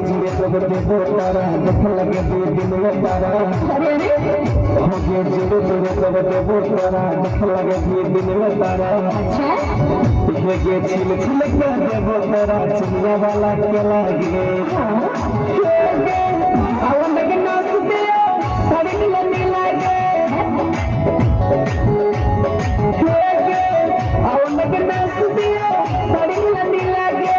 तारा देख लगे दो दिन में तारा हो गए जीरो जीरो सब देवो तारा देख लगे दो दिन में तारा हो गए छिल छिल के देवो तारा चिनिया वाला के लागे आवन लगे नाच दे साड़ी नीले लागे आवन लगे नाच दे साड़ी नीले लागे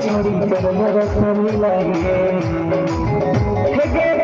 चोरी कर रसनी लगे लगे